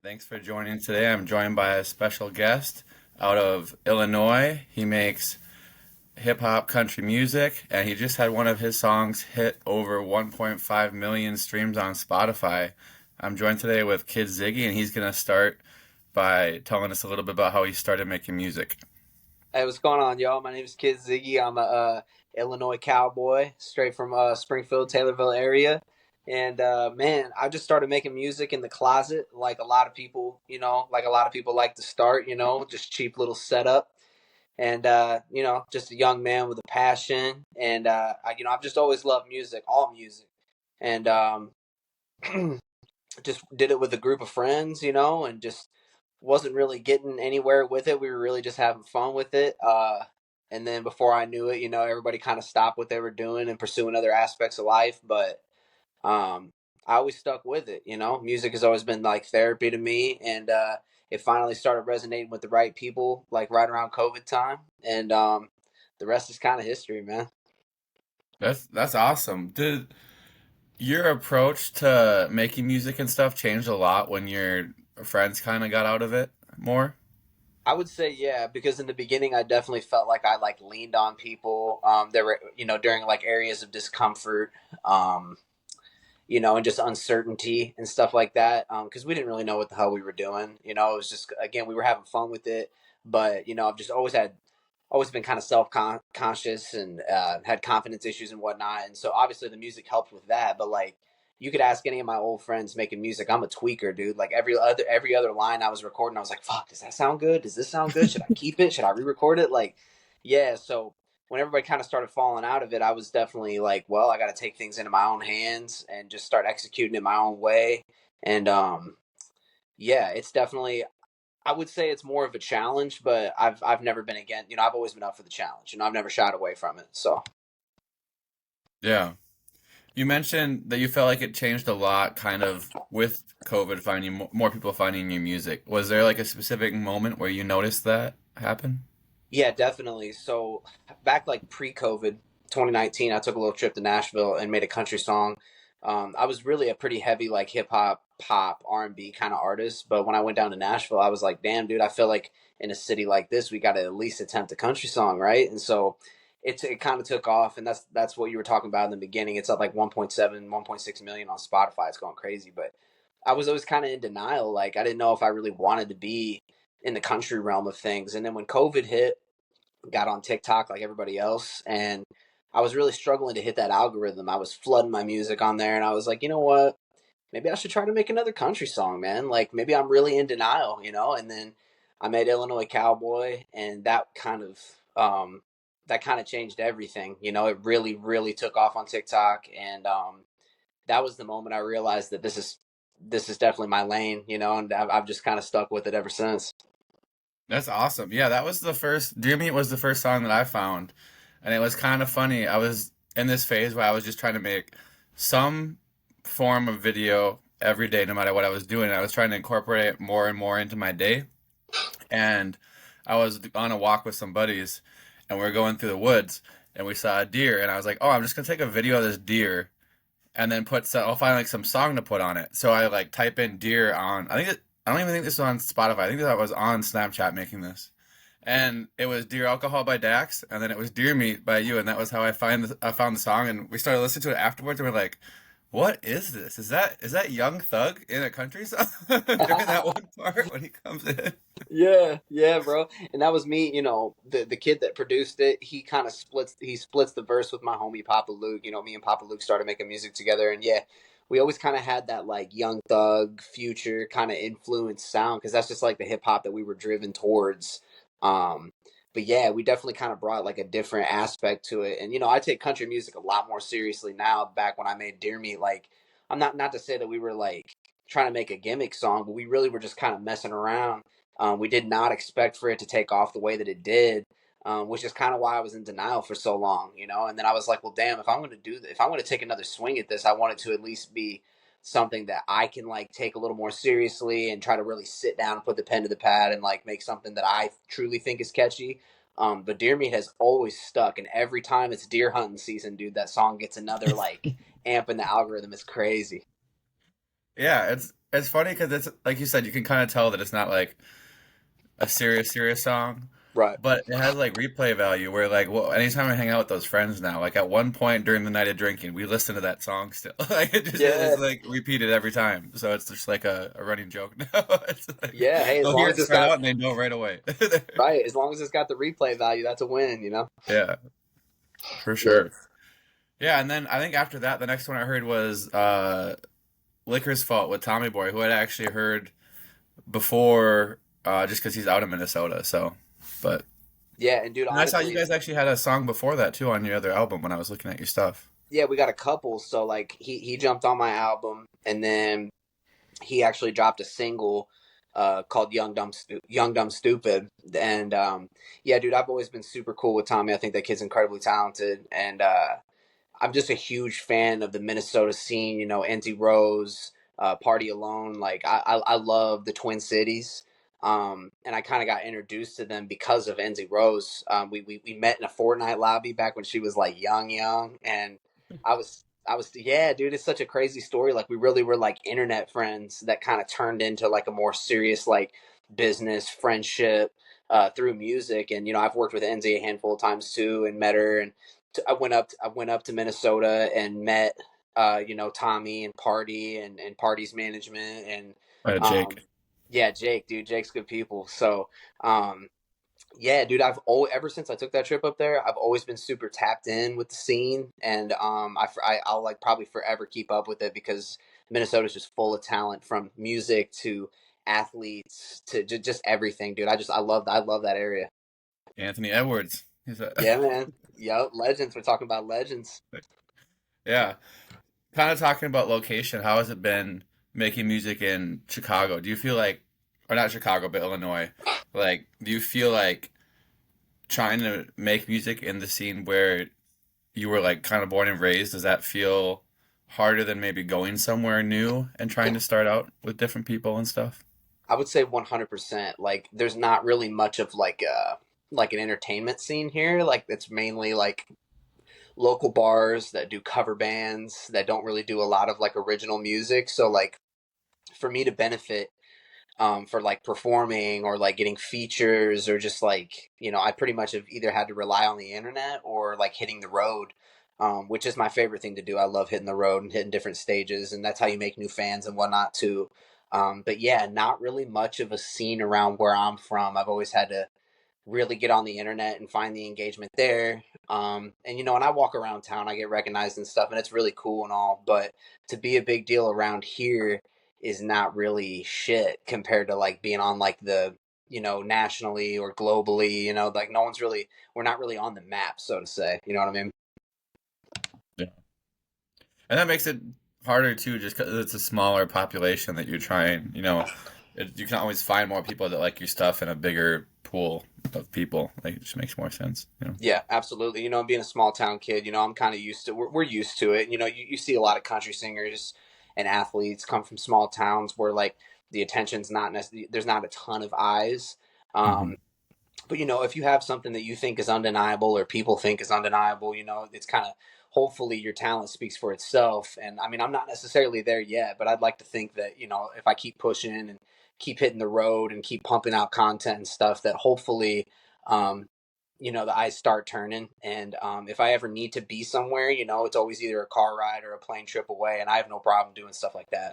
Thanks for joining today. I'm joined by a special guest out of Illinois. He makes hip hop country music, and he just had one of his songs hit over 1.5 million streams on Spotify. I'm joined today with Kid Ziggy, and he's going to start by telling us a little bit about how he started making music. Hey, what's going on, y'all? My name is Kid Ziggy. I'm a Illinois cowboy, straight from Springfield, Taylorville area. And man, I just started making music in the closet, like a lot of people, like a lot of people like to start, just cheap little setup. And just a young man with a passion. And I've just always loved music, all music. And just did it with a group of friends, and just wasn't really getting anywhere with it. We were really just having fun with it. And then before I knew it, everybody kind of stopped what they were doing and pursuing other aspects of life. But um, I always stuck with it. Music has always been like therapy to me, and it finally started resonating with the right people, like right around COVID time, and the rest is kind of history, man. That's awesome. Did your approach to making music and stuff change a lot when your friends kind of got out of it more? I would say yeah, because in the beginning I definitely felt like I like leaned on people. There were during like areas of discomfort, um, and just uncertainty and stuff like that. Because we didn't really know what the hell we were doing. It was just again we were having fun with it, but I've just always been kind of conscious and had confidence issues and whatnot. And so obviously the music helped with that. But like you could ask any of my old friends making music, I'm a tweaker, dude. Like every other line I was recording, I was like, fuck, does that sound good? Does this sound good? Should I keep it? Should I re-record it? Like, yeah. So when everybody kind of started falling out of it, I was definitely like, well, I got to take things into my own hands and just start executing it my own way. And yeah, it's definitely I would say it's more of a challenge, but I've never been against. I've always been up for the challenge. I've never shied away from it. So Yeah. You mentioned that you felt like it changed a lot kind of with COVID finding more people finding your music. Was there like a specific moment where you noticed that happen? yeah, definitely. So back like pre-COVID, 2019, I took a little trip to Nashville and made a country song. I was really a pretty heavy like hip hop, pop, R&B kind of artist, but when I went down to Nashville, I was like, damn, dude, I feel like in a city like this, we got to at least attempt a country song, right? And so it kind of took off, and that's what you were talking about in the beginning. It's at like 1.7, 1.6 million on Spotify. It's going crazy, but I was always kind of in denial. Like I didn't know if I really wanted to be in the country realm of things. And then when COVID hit, got on TikTok like everybody else, and I was really struggling to hit that algorithm. I was flooding my music on there, and I was like, you know what? Maybe I should try to make another country song, man. Like maybe I'm really in denial, And then I made Illinois Cowboy, and that kind of changed everything. It really, really took off on TikTok, and that was the moment I realized that this is definitely my lane, and I've just kind of stuck with it ever since. That's awesome. Yeah, that was the first Dear Me was the first song that I found. And it was kind of funny. I was in this phase where I was just trying to make some form of video every day no matter what I was doing. I was trying to incorporate it more and more into my day. And I was on a walk with some buddies, and we were going through the woods, and we saw a deer, and I was like, "Oh, I'm just gonna take a video of this deer, and then I'll find like some song to put on it." So I like type in deer on. I don't even think this was on Spotify. I think that was on Snapchat making this, and it was "Dear Alcohol" by Dax, and then it was "Deer Meat" by you, and that was how I found the song, and we started listening to it afterwards, and we're like, "What is this? Is that Young Thug in a country song during that one part when he comes in?" Yeah, yeah, bro. And that was me, the kid that produced it, he splits the verse with my homie Papa Luke. Me and Papa Luke started making music together, and yeah, we always kind of had that like Young Thug Future kind of influence sound because that's just like the hip hop that we were driven towards. Um but yeah, we definitely kind of brought like a different aspect to it. And I take country music a lot more seriously now. Back when I made Deer Meat, like I'm not to say that we were like trying to make a gimmick song, but we really were just kind of messing around. We did not expect for it to take off the way that it did, which is kind of why I was in denial for so long. And then I was like, well, damn, if I'm going to do this, if I'm going to take another swing at this, I want it to at least be something that I can like take a little more seriously and try to really sit down and put the pen to the pad and like make something that I truly think is catchy. But Deer Meat has always stuck, and every time it's deer hunting season, dude, that song gets another like amp in the algorithm. It's crazy. Yeah, it's funny because it's like you said, you can kind of tell that it's not like a serious song, Right. but it has like replay value where like well, anytime I hang out with those friends now, like at one point during the night of drinking, we listen to that song still. Like it just Yeah. is like repeated every time. So it's just like a running joke now. It's like Yeah. Hey, as they'll long hear as it it's start got out and they know right away. right, as long as it's got the replay value, that's a win. Yeah, for Yeah. sure. Yeah, and then I think after that, the next one I heard was Liquor's Fault with Tommy Boy, who I'd actually heard before, just because he's out of Minnesota. So, but Yeah, and dude, and I saw you honestly, guys actually had a song before that too on your other album when I was looking at your stuff. yeah, we got a couple. So like he jumped on my album, and then he actually dropped a single called Young Dumb Stupid. And yeah, dude, I've always been super cool with Tommy. I think that kid's incredibly talented, and I'm just a huge fan of the Minnesota scene. NZ Rose, Party Alone. Like I love the Twin Cities. And I kind of got introduced to them because of NZ Rose. We met in a Fortnite lobby back when she was like young, and I was yeah, dude. It's such a crazy story. Like we really were like internet friends that kind of turned into like a more serious like business friendship through music. And I've worked with NZ a handful of times too, and met her, and I went up to Minnesota and met Tommy and Party and Party's management, and um Jake. yeah, Jake, dude. Jake's good people. So um yeah, dude, ever since I took that trip up there, I've always been super tapped in with the scene, and I'll like probably forever keep up with it because Minnesota's just full of talent, from music to athletes to just everything, dude. I love that area. Anthony Edwards. He's a Yeah, man. Yup, legends. We're talking about legends. yeah. Kind of talking about location. How has it been making music in Chicago? Do you feel like, or not Chicago, but Illinois? Like, do you feel like trying to make music in the scene where you were like kind of born and raised, does that feel harder than maybe going somewhere new and trying to start out with different people and stuff? I would say 100%. Like, there's not really much of like an entertainment scene here. Like, it's mainly like local bars that do cover bands that don't really do a lot of like original music. So like for me to benefit for like performing or like getting features, or just like I pretty much have either had to rely on the internet or like hitting the road, which is my favorite thing to do. I love hitting the road and hitting different stages, and that's how you make new fans and whatnot too. But yeah, not really much of a scene around where I'm from. I've always had to really get on the internet and find the engagement there. And when I walk around town, I get recognized and stuff, and it's really cool and all. But to be a big deal around here is not really shit compared to like being on like the nationally or globally. Like no one's really we're not really on the map, so to say. You know what I mean? Yeah. And that makes it harder too, just because it's a smaller population that you're trying, you can always find more people that like your stuff in a bigger pool of people. Like, it just makes more sense. Yeah, absolutely. Being a small town kid, I'm kind of used to. We're used to it. You see a lot of country singers and athletes come from small towns where like the attention's not necessarily there's not a ton of eyes. Hmm. Um, but if you have something that you think is undeniable or people think is undeniable, it's kind of hopefully your talent speaks for itself. And I mean, I'm not necessarily there yet, but I'd like to think that if I keep pushing and keep hitting the road and keep pumping out content and stuff, that hopefully um, the eyes start turning. And if I ever need to be somewhere, it's always either a car ride or a plane trip away, and I have no problem doing stuff like that.